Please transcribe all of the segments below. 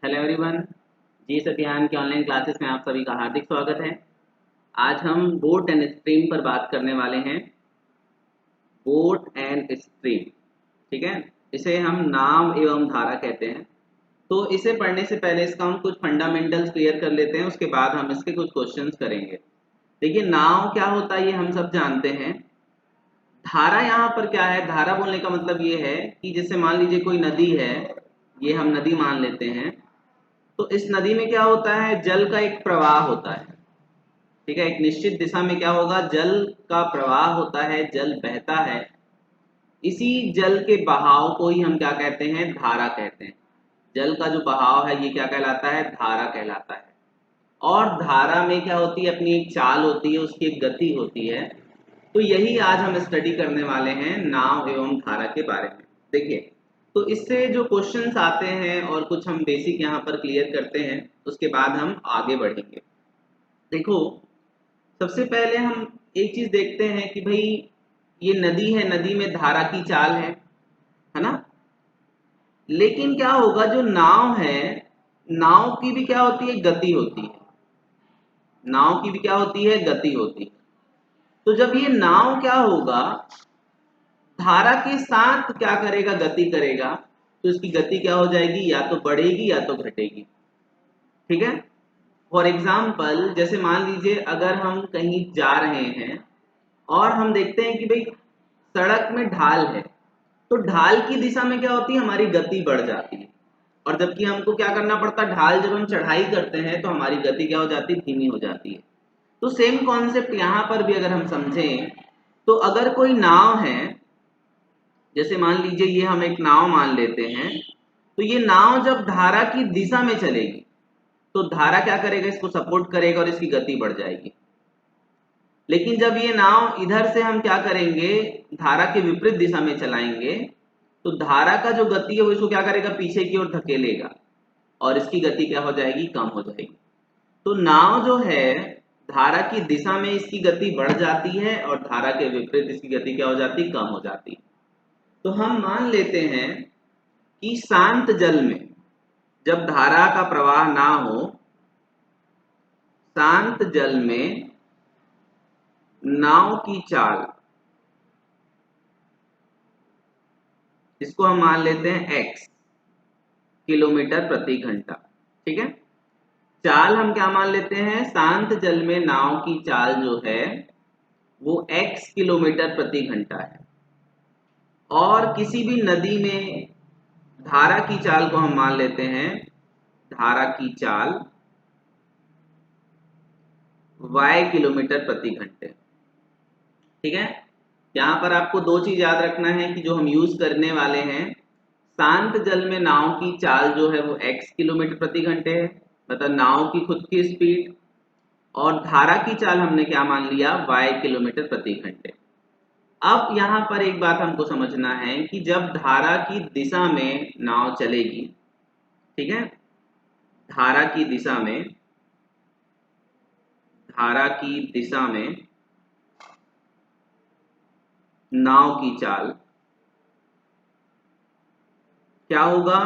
Hello everyone. जी सत्यान के online classes में आप सभी का हार्दिक स्वागत है। आज हम बोट एंड स्ट्रीम पर बात करने वाले हैं। बोट एंड स्ट्रीम, ठीक है। इसे हम नाव एवं धारा कहते हैं। तो इसे पढ़ने से पहले इसका हम कुछ फंडामेंटल्स क्लियर कर लेते हैं, उसके बाद हम इसके कुछ क्वेश्चंस करेंगे। देखिए, नाव क्या होता है ये हम सब जानते हैं। धारा यहाँ पर क्या है? धारा बोलने का मतलब ये है कि जैसे मान लीजिए कोई नदी है, ये हम नदी मान लेते हैं। तो इस नदी में क्या होता है? जल का एक प्रवाह होता है, ठीक है। एक निश्चित दिशा में क्या होगा? जल का प्रवाह होता है, जल बहता है। इसी जल के बहाव को ही हम क्या कहते हैं? धारा कहते हैं। जल का जो बहाव है ये क्या कहलाता है? धारा कहलाता है। और धारा में क्या होती है? अपनी एक चाल होती है, उसकी एक गति होती है। तो यही आज हम स्टडी करने वाले हैं नाव एवं धारा के बारे में। देखिए, तो इससे जो क्वेश्चंस आते हैं और कुछ हम बेसिक यहाँ पर क्लियर करते हैं, उसके बाद हम आगे बढ़ेंगे। देखो, सबसे पहले हम एक चीज देखते हैं कि भाई ये नदी है, नदी में धारा की चाल है ना। लेकिन क्या होगा, जो नाव है, नाव की भी क्या होती है? गति होती है। नाव की भी क्या होती है? गति होती है। तो जब ये नाव क्या होगा, धारा के साथ क्या करेगा? गति करेगा। तो इसकी गति क्या हो जाएगी? या तो बढ़ेगी या तो घटेगी, ठीक है। फॉर एग्जाम्पल, जैसे मान लीजिए अगर हम कहीं जा रहे हैं और हम देखते हैं कि भाई सड़क में ढाल है, तो ढाल की दिशा में क्या होती है? हमारी गति बढ़ जाती है। और जबकि हमको क्या करना पड़ता है? ढाल जब हम चढ़ाई करते हैं तो हमारी गति क्या हो जाती है? धीमी हो जाती है। तो सेम कॉन्सेप्ट यहाँ पर भी अगर हम समझें, तो अगर कोई नाव है, जैसे मान लीजिए ये हम एक नाव मान लेते हैं, तो ये नाव जब धारा की दिशा में चलेगी तो धारा क्या करेगा? इसको सपोर्ट करेगा और इसकी गति बढ़ जाएगी। लेकिन जब ये नाव इधर से हम क्या करेंगे? धारा के विपरीत दिशा में चलाएंगे, तो धारा का जो गति है वो इसको क्या करेगा? पीछे की ओर धकेलेगा और इसकी गति क्या हो जाएगी? कम हो जाएगी। तो नाव जो है, धारा की दिशा में इसकी गति बढ़ जाती है और धारा के विपरीत इसकी गति क्या हो जाती है? कम हो जाती है। तो हम मान लेते हैं कि शांत जल में जब धारा का प्रवाह ना हो, शांत जल में नाव की चाल, इसको हम मान लेते हैं x किलोमीटर प्रति घंटा, ठीक है। चाल हम क्या मान लेते हैं? शांत जल में नाव की चाल जो है वो x किलोमीटर प्रति घंटा है। और किसी भी नदी में धारा की चाल को हम मान लेते हैं, धारा की चाल y किलोमीटर प्रति घंटे, ठीक है। यहाँ पर आपको दो चीज याद रखना है कि जो हम यूज करने वाले हैं, शांत जल में नाव की चाल जो है वो x किलोमीटर प्रति घंटे है, मतलब नाव की खुद की स्पीड। और धारा की चाल हमने क्या मान लिया? y किलोमीटर प्रति घंटे। अब यहाँ पर एक बात हमको समझना है कि जब धारा की दिशा में नाव चलेगी, ठीक है, धारा की दिशा में, धारा की दिशा में नाव की चाल क्या होगा?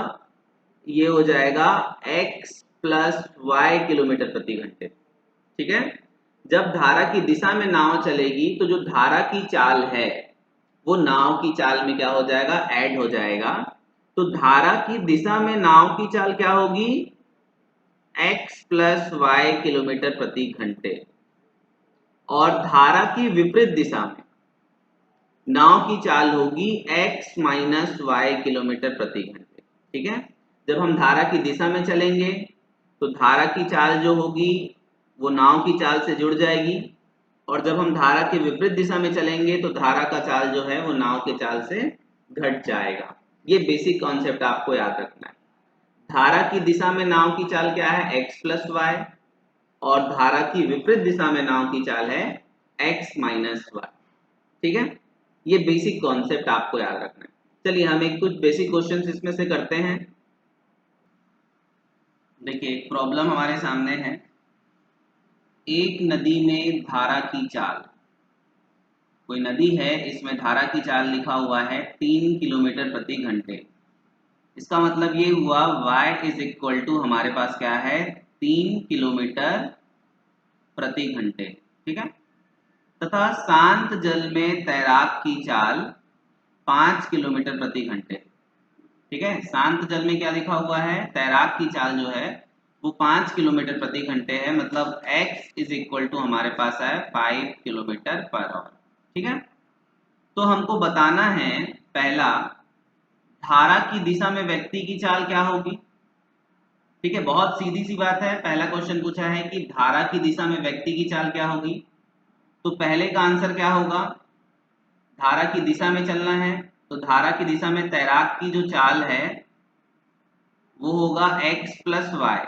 ये हो जाएगा x प्लस वाई किलोमीटर प्रति घंटे, ठीक है। जब धारा की दिशा में नाव चलेगी तो जो धारा की चाल है वो नाव की चाल में क्या हो जाएगा? ऐड हो जाएगा। तो धारा की दिशा में नाव की चाल क्या होगी? x प्लस वाई किलोमीटर प्रति घंटे। और धारा की विपरीत दिशा में नाव की चाल होगी x माइनस वाई किलोमीटर प्रति घंटे, ठीक है। जब हम धारा की दिशा में चलेंगे तो धारा की चाल जो होगी वो नाव की चाल से जुड़ जाएगी, और जब हम धारा के विपरीत दिशा में चलेंगे तो धारा का चाल जो है वो नाव के चाल से घट जाएगा। ये बेसिक कॉन्सेप्ट आपको याद रखना है। धारा की दिशा में नाव की चाल क्या है? x प्लस वाई, और धारा की विपरीत दिशा में नाव की चाल है x माइनस वाई, ठीक है। ये बेसिक कॉन्सेप्ट आपको याद रखना है। चलिए हम एक कुछ बेसिक क्वेश्चंस इसमें से करते हैं। देखिए, एक प्रॉब्लम हमारे सामने है। एक नदी में धारा की चाल, कोई नदी है, इसमें धारा की चाल लिखा हुआ है 3 किलोमीटर प्रति घंटे। इसका मतलब ये हुआ y इज इक्वल टू हमारे पास क्या है 3 किलोमीटर प्रति घंटे। ठीक है, तथा शांत जल में तैराक की चाल 5 किलोमीटर प्रति घंटे। ठीक है, शांत जल में क्या लिखा हुआ है, तैराक की चाल जो है वो 5 किलोमीटर प्रति घंटे है, मतलब x इज इक्वल टू हमारे पास है 5 किलोमीटर पर आवर। ठीक है, तो हमको बताना है पहला, धारा की दिशा में व्यक्ति की चाल क्या होगी। ठीक है, बहुत सीधी सी बात है, पहला क्वेश्चन पूछा है कि धारा की दिशा में व्यक्ति की चाल क्या होगी, तो पहले का आंसर क्या होगा, धारा की दिशा में चलना है तो धारा की दिशा में तैराक की जो चाल है वो होगा x प्लस वाई,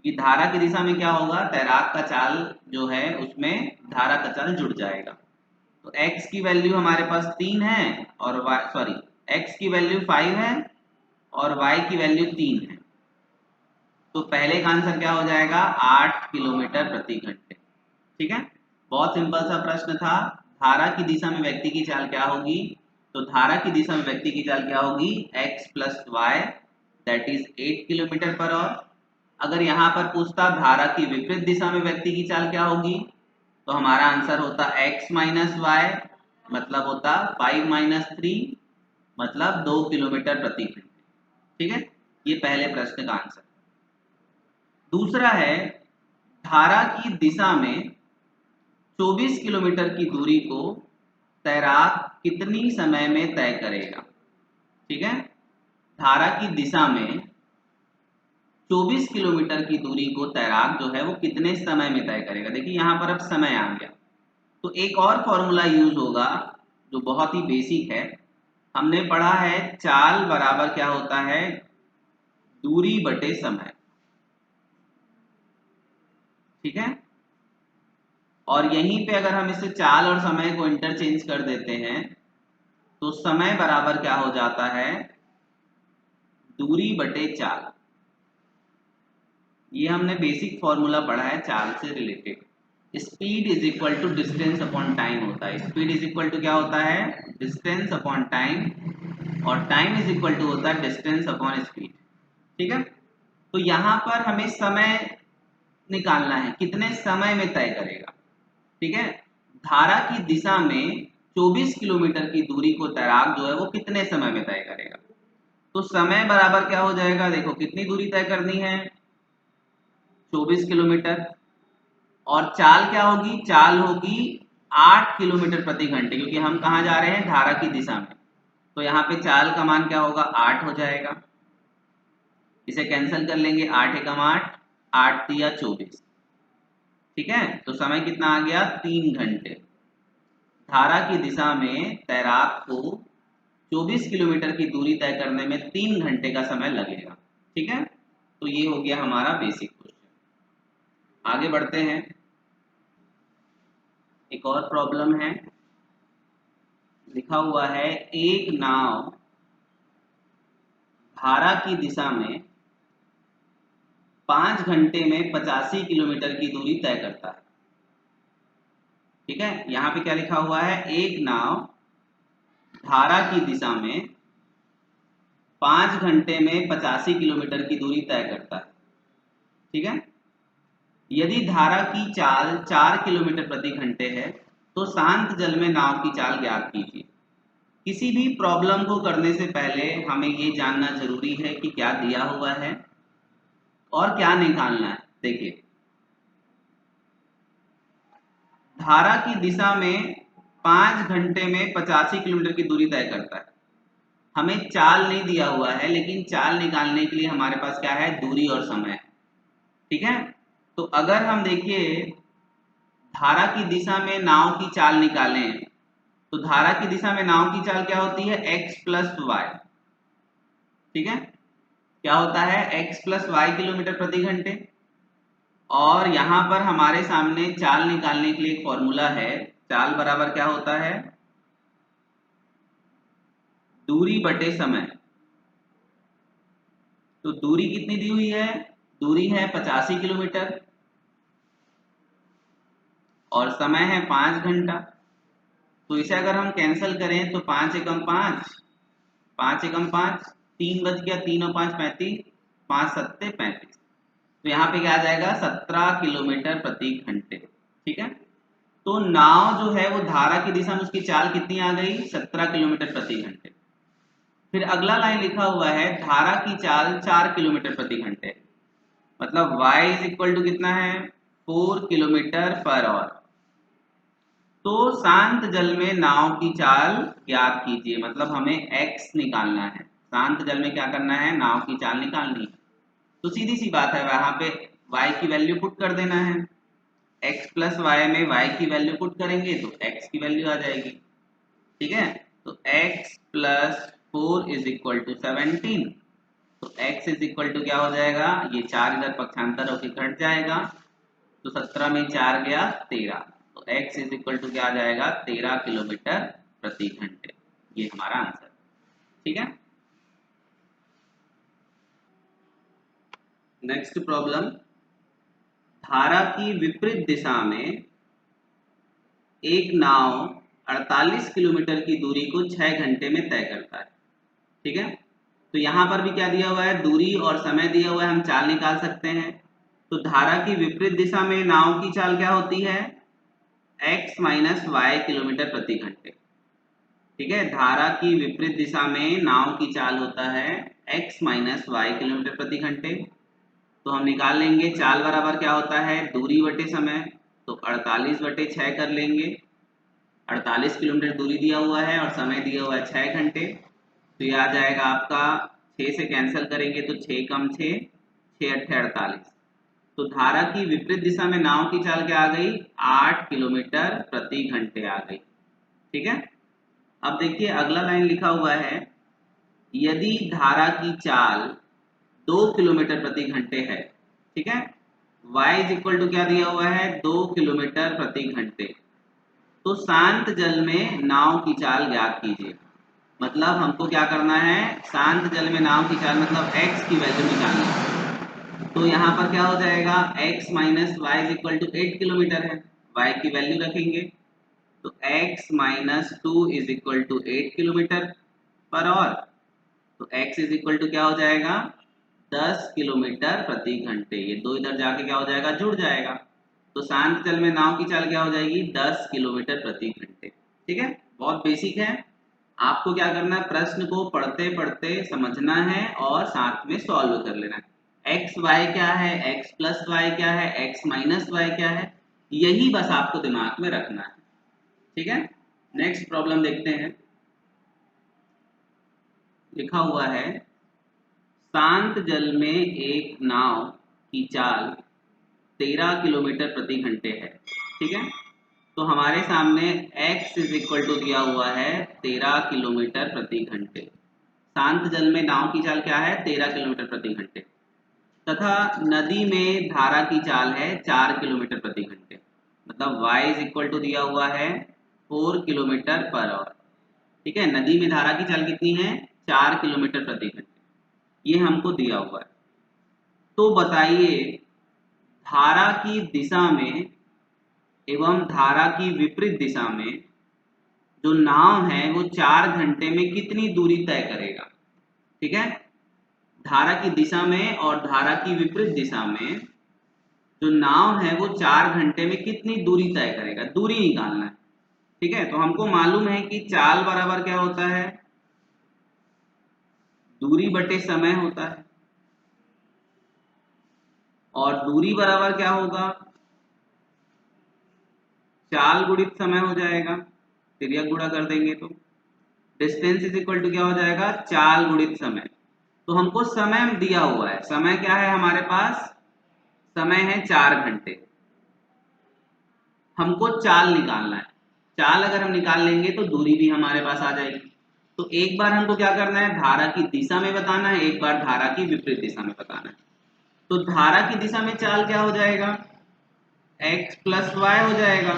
कि धारा की दिशा में क्या होगा, तैराक का चाल जो है उसमें धारा का चाल जुड़ जाएगा। तो x की वैल्यू हमारे पास 3 है और x की वैल्यू 5 है और y की वैल्यू 3 है, तो पहले का आंसर क्या हो जाएगा 8 किलोमीटर प्रति घंटे। ठीक है, बहुत सिंपल सा प्रश्न था। धारा की दिशा में व्यक्ति की चाल क्या होगी, तो धारा की दिशा में व्यक्ति की चाल क्या होगी x plus y that is 8 kilometre per hour. अगर यहाँ पर पूछता धारा की विपरीत दिशा में व्यक्ति की चाल क्या होगी, तो हमारा आंसर होता x माइनस वाई, मतलब होता 5 माइनस 3, मतलब 2 किलोमीटर प्रति घंटे। ठीक है, ये पहले प्रश्न का आंसर। दूसरा है, धारा की दिशा में 24 किलोमीटर की दूरी को तैराक कितनी समय में तय करेगा। ठीक है, धारा की दिशा में 24 किलोमीटर की दूरी को तैराक जो है वो कितने समय में तय करेगा। देखिए यहाँ पर अब समय आ गया, तो एक और फॉर्मूला यूज होगा जो बहुत ही बेसिक है, हमने पढ़ा है चाल बराबर क्या होता है, दूरी बटे समय। ठीक है, और यहीं पे अगर हम इसे चाल और समय को इंटरचेंज कर देते हैं तो समय बराबर क्या हो जाता है, दूरी बटे चाल। ये हमने बेसिक फॉर्मूला पढ़ा है चाल से related. Speed is equal to distance upon time होता है, स्पीड इज इक्वल टू क्या होता है, डिस्टेंस अपॉन टाइम, और टाइम इज इक्वल टू होता है डिस्टेंस अपॉन स्पीड। ठीक है, तो यहाँ पर हमें समय निकालना है, कितने समय में तय करेगा। ठीक है, धारा की दिशा में 24 किलोमीटर की दूरी को तैराक जो है वो कितने समय में तय करेगा, तो समय बराबर क्या हो जाएगा, देखो कितनी दूरी तय करनी है 24 किलोमीटर, और चाल क्या होगी, चाल होगी 8 किलोमीटर प्रति घंटे, क्योंकि हम कहाँ जा रहे हैं, धारा की दिशा में, तो यहाँ पे चाल का मान क्या होगा 8 हो जाएगा। इसे कैंसिल कर लेंगे, 8 एकम 8, 8 तिया 24। ठीक है, तो समय कितना आ गया 3 घंटे। धारा की दिशा में तैराक को 24 किलोमीटर की दूरी तय करने में 3 घंटे का समय लगेगा। ठीक है, तो ये हो गया हमारा बेसिक क्वेश्चन। आगे बढ़ते हैं, एक और प्रॉब्लम है, लिखा हुआ है एक नाव धारा की दिशा में 5 घंटे में 85 किलोमीटर की दूरी तय करता है। ठीक है, यहाँ पे क्या लिखा हुआ है, एक नाव धारा की दिशा में 5 घंटे में 85 किलोमीटर की दूरी तय करता है। ठीक है, यदि धारा की चाल 4 किलोमीटर प्रति घंटे है तो शांत जल में नाव की चाल ज्ञात कीजिए। किसी भी प्रॉब्लम को करने से पहले हमें ये जानना जरूरी है कि क्या दिया हुआ है और क्या निकालना है। देखिए, धारा की दिशा में 5 घंटे में 85 किलोमीटर की दूरी तय करता है, हमें चाल नहीं दिया हुआ है, लेकिन चाल निकालने के लिए हमारे पास क्या है, दूरी और समय। ठीक है, तो अगर हम देखिए धारा की दिशा में नाव की चाल निकालें, तो धारा की दिशा में नाव की चाल क्या होती है, x प्लस वाई। ठीक है, क्या होता है, x प्लस वाई किलोमीटर प्रति घंटे, और यहां पर हमारे सामने चाल निकालने के लिए एक फॉर्मूला है, चाल बराबर क्या होता है, दूरी बटे समय। तो दूरी कितनी दी हुई है, दूरी है 85 किलोमीटर और समय है 5 घंटा। तो इसे अगर हम कैंसिल करें तो 5 एकम 5, 5 एकम 5, 3 बज गया, 3 और 5 35, 5 सत्ते 35। तो यहाँ पे क्या आ जाएगा 17 किलोमीटर प्रति घंटे। ठीक है, तो नाव जो है वो धारा की दिशा में उसकी चाल कितनी आ गई 17 किलोमीटर प्रति घंटे। फिर अगला लाइन लिखा हुआ है धारा की चाल 4 किलोमीटर प्रति घंटे, मतलब y इज इक्वल टू कितना है 4 किलोमीटर पर आवर। तो शांत जल में नाव की चाल ज्ञात कीजिए, मतलब हमें x निकालना है, शांत जल में क्या करना है नाव की चाल निकालनी है। तो सीधी सी बात है वहां पे y की वैल्यू पुट कर देना है, x प्लस वाई में y की वैल्यू पुट करेंगे तो x की वैल्यू आ जाएगी। ठीक है, तो x plus 4 is equal to 17। तो x इज इक्वल टू क्या हो जाएगा, ये 4 इधर पक्षांतर होकर घट जाएगा, तो 17 में 4 गया 13, तो x इज इक्वल टू क्या आ जाएगा 13 किलोमीटर प्रति घंटे। ये हमारा आंसर। ठीक है, नेक्स्ट प्रॉब्लम, धारा की विपरीत दिशा में एक नाव 48 किलोमीटर की दूरी को 6 घंटे में तय करता है। ठीक है, तो यहां पर भी क्या दिया हुआ है, दूरी और समय दिया हुआ है, हम चाल निकाल सकते हैं। तो धारा की विपरीत दिशा में नाव की चाल क्या होती है x माइनस वाई किलोमीटर प्रति घंटे। ठीक है, धारा की विपरीत दिशा में नाव की चाल होता है x माइनस वाई किलोमीटर प्रति घंटे। तो हम निकाल लेंगे चाल बराबर क्या होता है दूरी बटे समय, तो 48 बटे 6 कर लेंगे। 48 किलोमीटर दूरी दिया हुआ है और समय दिया हुआ है 6 घंटे, तो ये आ जाएगा आपका 6 से कैंसिल करेंगे तो 6 कम 6, 6 अट्ठे 48। तो धारा की विपरीत दिशा में नाव की चाल क्या आ गई 8 किलोमीटर प्रति घंटे आ गई। ठीक है, अब देखिए अगला लाइन लिखा हुआ है, यदि धारा की चाल 2 किलोमीटर प्रति घंटे है। ठीक है, y इज इक्वल टू क्या दिया हुआ है 2 किलोमीटर प्रति घंटे, तो शांत जल में नाव की चाल ज्ञात कीजिए। मतलब हमको क्या करना है शांत जल में नाव की चाल मतलब x की वैल्यू निकालनी है। तो यहाँ पर क्या हो जाएगा x minus y is equal to 8 kilometre है, y की वैल्यू रखेंगे तो x minus 2 is equal to 8 kilometre per hour. तो x इज इक्वल टू क्या हो जाएगा 10 किलोमीटर प्रति घंटे, ये दो इधर जाके क्या हो जाएगा जुड़ जाएगा। तो शांत जल में नाव की चाल क्या हो जाएगी 10 किलोमीटर प्रति घंटे। ठीक है, बहुत बेसिक है, आपको क्या करना है प्रश्न को पढ़ते पढ़ते समझना है और साथ में सॉल्व कर लेना है। एक्स वाई क्या है, एक्स प्लस वाई क्या है, एक्स माइनस वाई क्या है, यही बस आपको दिमाग में रखना है। ठीक है, नेक्स्ट प्रॉब्लम देखते हैं। लिखा हुआ है शांत जल में एक नाव की चाल 13 किलोमीटर प्रति घंटे है। ठीक है, तो हमारे सामने x इज इक्वल टू दिया हुआ है 13 किलोमीटर प्रति घंटे। शांत जल में नाव की चाल क्या है 13 किलोमीटर प्रति घंटे, तथा नदी में धारा की चाल है 4 किलोमीटर प्रति घंटे, मतलब y इज इक्वल टू दिया हुआ है 4 किलोमीटर पर आवर। ठीक है, नदी में धारा की चाल कितनी है 4 किलोमीटर प्रति घंटे, ये हमको दिया हुआ है। तो बताइए धारा की दिशा में एवं धारा की विपरीत दिशा में जो नाव है वो 4 घंटे में कितनी दूरी तय करेगा। ठीक है, धारा की दिशा में और धारा की विपरीत दिशा में जो नाव है वो 4 घंटे में कितनी दूरी तय करेगा, दूरी निकालना है। ठीक है, तो हमको मालूम है कि चाल बराबर क्या होता है दूरी बटे समय होता है, और दूरी बराबर क्या होगा चाल गुणित समय हो जाएगा, तिर्यक गुणा कर देंगे तो डिस्टेंस इज इक्वल टू क्या हो जाएगा चाल गुणित समय। तो हमको समय दिया हुआ है, समय क्या है हमारे पास समय है 4 घंटे, हमको चाल निकालना है। चाल अगर हम निकाल लेंगे तो दूरी भी हमारे पास आ जाएगी। तो एक बार हमको क्या करना है धारा की दिशा में बताना है, एक बार धारा की विपरीत दिशा में बताना है। तो धारा की दिशा में चाल क्या हो जाएगा x प्लस वाई हो जाएगा,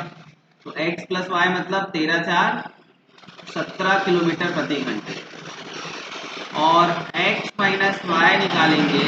तो x प्लस वाई मतलब 13 4 17 किलोमीटर प्रति घंटे, और x माइनस वाई निकालेंगे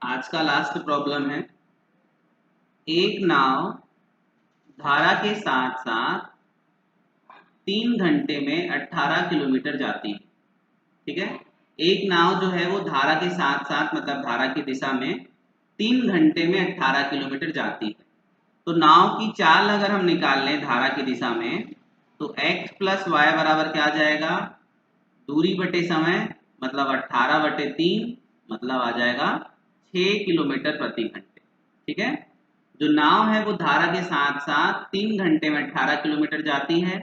आज का लास्ट प्रॉब्लम है, एक नाव धारा के साथ साथ 3 घंटे में 18 किलोमीटर जाती है। ठीक है, एक नाव जो है वो धारा के साथ साथ मतलब धारा की दिशा में 3 घंटे में 18 किलोमीटर जाती है। तो नाव की चाल अगर हम निकाल लें धारा की दिशा में, तो x प्लस वाई बराबर क्या आ जाएगा, दूरी बटे समय मतलब 18/3 मतलब आ जाएगा 6 किलोमीटर प्रति घंटे। ठीक है, जो नाव है वो धारा के साथ साथ 3 घंटे में 18 किलोमीटर जाती है।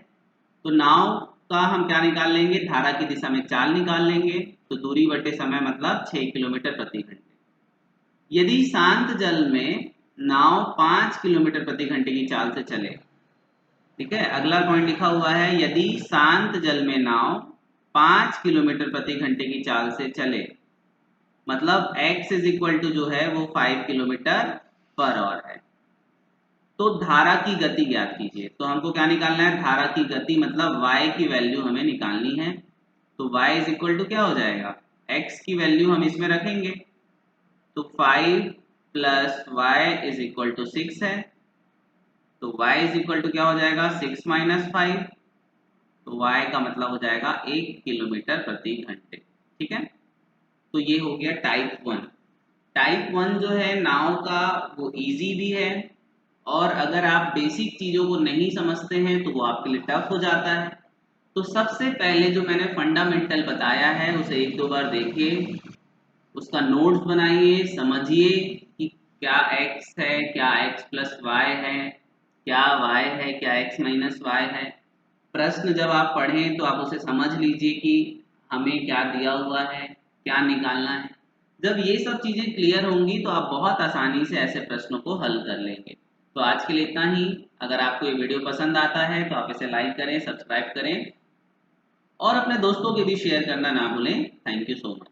तो नाव का हम क्या निकाल लेंगे, धारा की दिशा में चाल निकाल लेंगे, तो दूरी बटे समय मतलब 6 किलोमीटर प्रति घंटे। यदि शांत जल में नाव 5 किलोमीटर प्रति घंटे की चाल से चले, ठीक है, अगला पॉइंट लिखा हुआ है, यदि शांत जल में नाव 5 किलोमीटर प्रति घंटे की चाल से चले, मतलब x इज इक्वल टू जो है वो 5 किलोमीटर पर आवर है। तो धारा की गति ज्ञात कीजिए। तो हमको क्या निकालना है, धारा की गति मतलब y की वैल्यू हमें निकालनी है। तो y इज इक्वल टू क्या हो जाएगा, x की वैल्यू हम इसमें रखेंगे, तो 5 plus y is equal to 6 है। तो y इज इक्वल टू क्या हो जाएगा, 6 माइनस 5। तो y का मतलब हो जाएगा 1 किलोमीटर प्रति घंटे। ठीक है, तो ये हो गया टाइप 1। टाइप 1 जो है नाव का वो इजी भी है, और अगर आप बेसिक चीज़ों को नहीं समझते हैं तो वो आपके लिए टफ हो जाता है। तो सबसे पहले जो मैंने फंडामेंटल बताया है उसे एक दो बार देखिए, उसका नोट्स बनाइए, समझिए कि क्या x है, क्या x प्लस वाई है, क्या y है, क्या x माइनस वाई है। प्रश्न जब आप पढ़ें तो आप उसे समझ लीजिए कि हमें क्या दिया हुआ है, क्या निकालना है। जब ये सब चीज़ें क्लियर होंगी तो आप बहुत आसानी से ऐसे प्रश्नों को हल कर लेंगे। तो आज के लिए इतना ही। अगर आपको ये वीडियो पसंद आता है तो आप इसे लाइक करें, सब्सक्राइब करें और अपने दोस्तों के भी शेयर करना ना भूलें। Thank you so much.